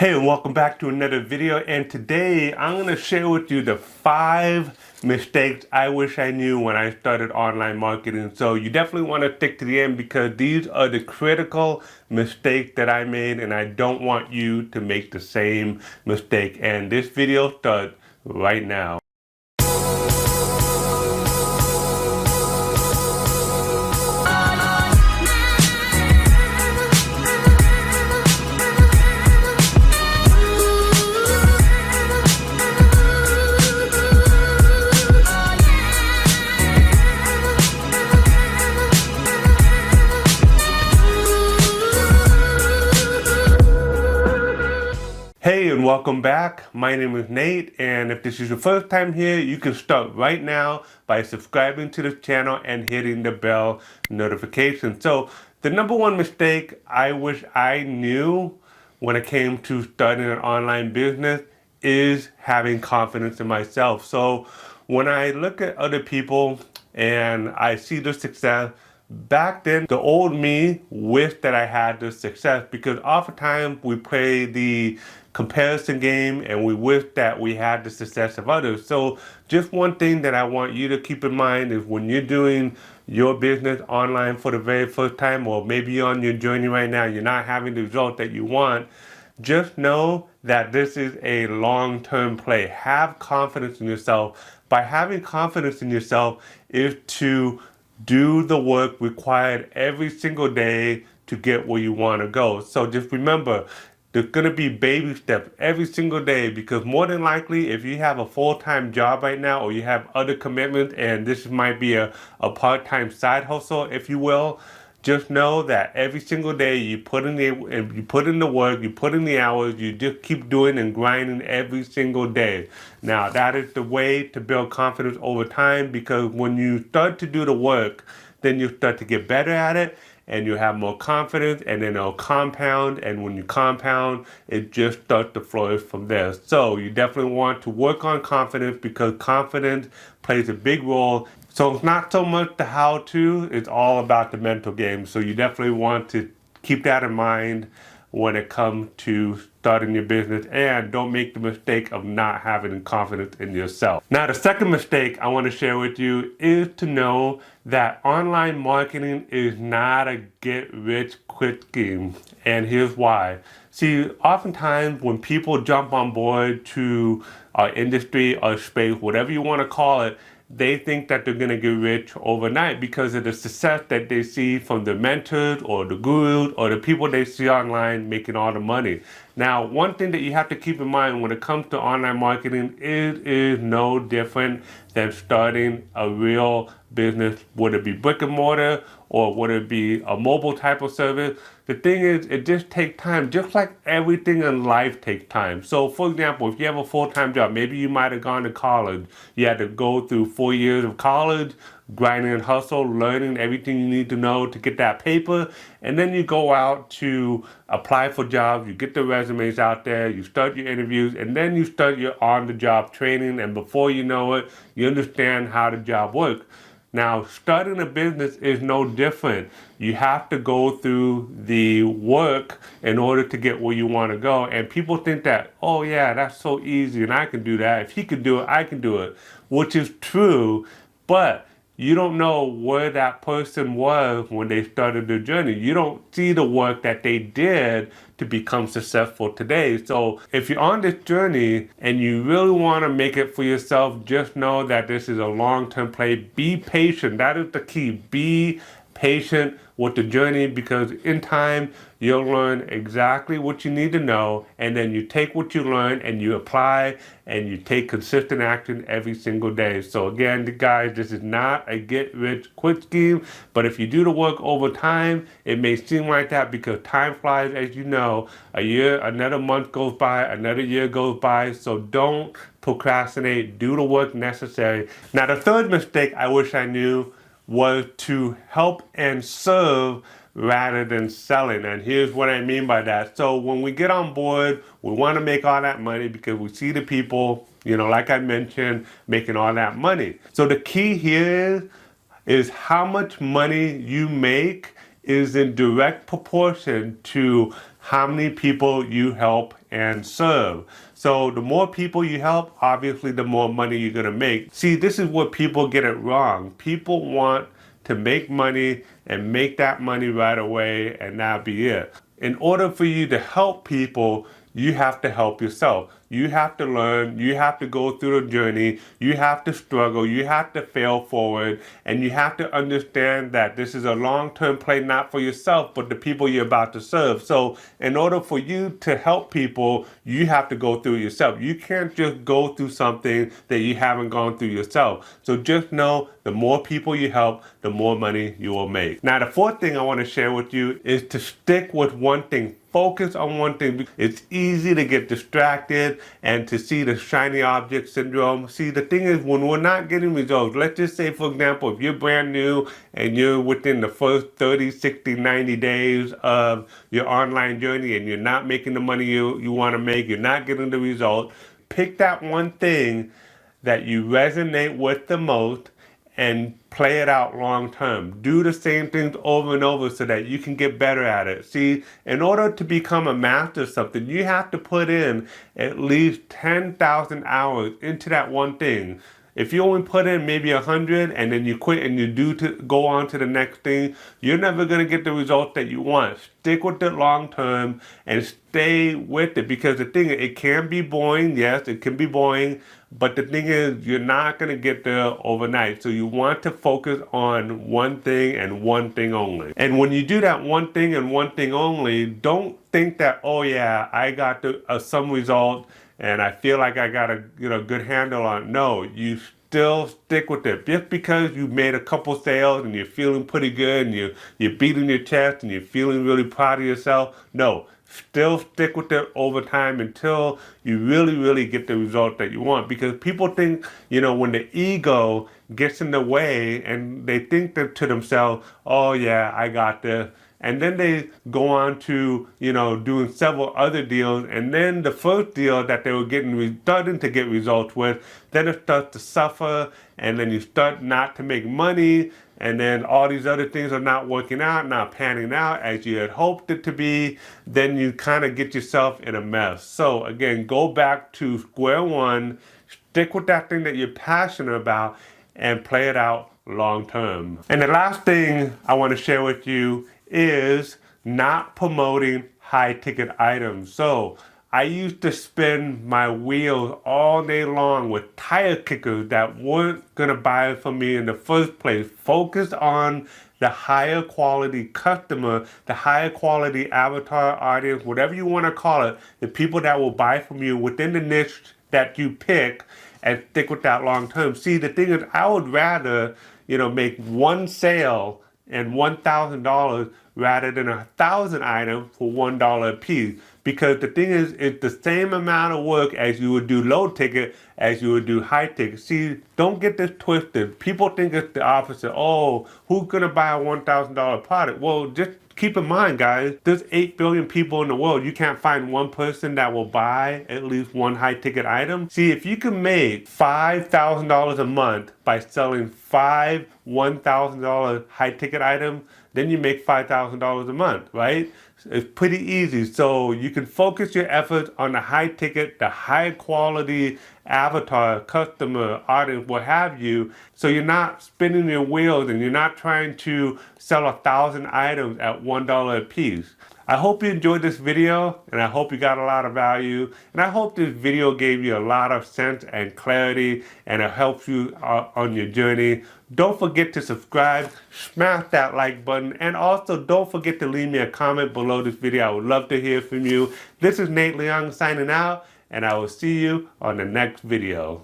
Hey, and welcome back to another video, and today I'm going to share with you the 5 mistakes I wish I knew when I started online marketing. So you definitely want to stick to the end because these are the critical mistakes that I made, and I don't want you to make the same mistake. And this video starts right now. Hey, and welcome back. My name is Nate, and if this is your first time here, you can start right now by subscribing to the channel and hitting the bell notification. So the number one mistake I wish I knew when it came to starting an online business is having confidence in myself. So when I look at other people and I see the success, back then, the old me wished that I had the success because oftentimes we play the comparison game and we wish that we had the success of others. So just one thing that I want you to keep in mind is when you're doing your business online for the very first time, or maybe you're on your journey right now, you're not having the result that you want, just know that this is a long-term play. Have confidence in yourself. By having confidence in yourself is to do the work required every single day to get where you want to go. So just remember, there's going to be baby steps every single day because more than likely, if you have a full-time job right now or you have other commitments and this might be a part-time side hustle, if you will, just know that every single day you put in the work, you put in the hours, you just keep doing and grinding every single day. Now that is the way to build confidence over time, because when you start to do the work, then you start to get better at it and you have more confidence, and then it'll compound, and when you compound, it just starts to flourish from there. So you definitely want to work on confidence because confidence plays a big role. So it's not so much the how-to, it's all about the mental game. So you definitely want to keep that in mind when it comes to starting your business, and don't make the mistake of not having confidence in yourself. Now, the second mistake I want to share with you is to know that online marketing is not a get-rich-quick scheme, and here's why. See, oftentimes when people jump on board to our industry or space, whatever you want to call it, they think that they're going to get rich overnight because of the success that they see from the mentors or the gurus or the people they see online making all the money. Now, one thing that you have to keep in mind when it comes to online marketing, it is no different than starting a real business, whether it be brick and mortar or whether it be a mobile type of service. The thing is, it just takes time, just like everything in life takes time. So for example, if you have a full-time job, maybe you might have gone to college. You had to go through 4 years of college, grinding and hustle, learning everything you need to know to get that paper. And then you go out to apply for jobs, you get the resumes out there, you start your interviews, and then you start your on-the-job training. And before you know it, you understand how the job works. Now, starting a business is no different. You have to go through the work in order to get where you want to go. And people think that, oh yeah, that's so easy and I can do that. If he can do it, I can do it, which is true, but you don't know where that person was when they started their journey. You don't see the work that they did to become successful today. So if you're on this journey and you really want to make it for yourself, just know that this is a long-term play. Be patient. That is the key. Be patient with the journey, because in time you'll learn exactly what you need to know, and then you take what you learn and you apply and you take consistent action every single day. So again, guys, this is not a get-rich-quick scheme, but if you do the work over time, it may seem like that because time flies, as you know. A year, another month goes by, another year goes by, so don't procrastinate. Do the work necessary. Now, the third mistake I wish I knew was to help and serve rather than selling. And here's what I mean by that. So when we get on board, we want to make all that money because we see the people, like I mentioned, making all that money. So the key here is how much money you make is in direct proportion to how many people you help and serve. So the more people you help, obviously the more money you're gonna make. See, this is where people get it wrong. People want to make money and make that money right away and that be it. In order for you to help people, you have to help yourself. You have to learn, you have to go through the journey, you have to struggle, you have to fail forward, and you have to understand that this is a long-term play, not for yourself, but the people you're about to serve. So in order for you to help people, you have to go through it yourself. You can't just go through something that you haven't gone through yourself. So just know the more people you help, the more money you will make. Now, the fourth thing I want to share with you is to stick with one thing. Focus on one thing. It's easy to get distracted and to see the shiny object syndrome. See, the thing is, when we're not getting results, let's just say, for example, if you're brand new and you're within the first 30, 60, 90 days of your online journey and you're not making the money you want to make, you're not getting the result, pick that one thing that you resonate with the most and play it out long term. Do the same things over and over so that you can get better at it. See, in order to become a master of something, you have to put in at least 10,000 hours into that one thing. If you only put in maybe 100 and then you quit and you do to go on to the next thing, you're never going to get the result that you want. Stick with it long term and stay with it, because the thing is, it can be boring. Yes, it can be boring, but the thing is, you're not going to get there overnight. So you want to focus on one thing and one thing only. And when you do that one thing and one thing only, don't think that, oh yeah, I got some result and I feel like I got a good handle on it. No, you still stick with it. Just because you made a couple sales and you're feeling pretty good and you're beating your chest and you're feeling really proud of yourself, no, still stick with it over time until you really get the result that you want. Because people think, when the ego gets in the way and they think to themselves, oh yeah, I got this. And then they go on to, doing several other deals. And then the first deal that they were starting to get results with, then it starts to suffer. And then you start not to make money. And then all these other things are not working out, not panning out as you had hoped it to be. Then you kind of get yourself in a mess. So again, go back to square one, stick with that thing that you're passionate about, and play it out long term. And the last thing I want to share with you is not promoting high ticket items. So I used to spin my wheels all day long with tire kickers that weren't gonna buy from me in the first place. Focus on the higher quality customer, the higher quality avatar audience, whatever you want to call it, the people that will buy from you within the niche that you pick, and stick with that long term. See, the thing is, I would rather, make one sale and $1,000 rather than 1,000 items for $1 a piece. Because the thing is, it's the same amount of work as you would do low ticket as you would do high ticket. See, don't get this twisted. People think it's the opposite. Oh, who's gonna buy a $1,000 product? Well, just keep in mind, guys, there's 8 billion people in the world. You can't find one person that will buy at least one high ticket item. See, if you can make $5,000 a month by selling 5 $1,000 high ticket items, then you make $5,000 a month, right? It's pretty easy. So you can focus your efforts on the high ticket, the high quality avatar, customer, audience, what have you. So you're not spinning your wheels and you're not trying to sell 1,000 items at $1 a piece. I hope you enjoyed this video, and I hope you got a lot of value, and I hope this video gave you a lot of sense and clarity, and it helps you on your journey. Don't forget to subscribe, smash that like button, and also don't forget to leave me a comment below this video. I would love to hear from you. This is Nate Leung signing out, and I will see you on the next video.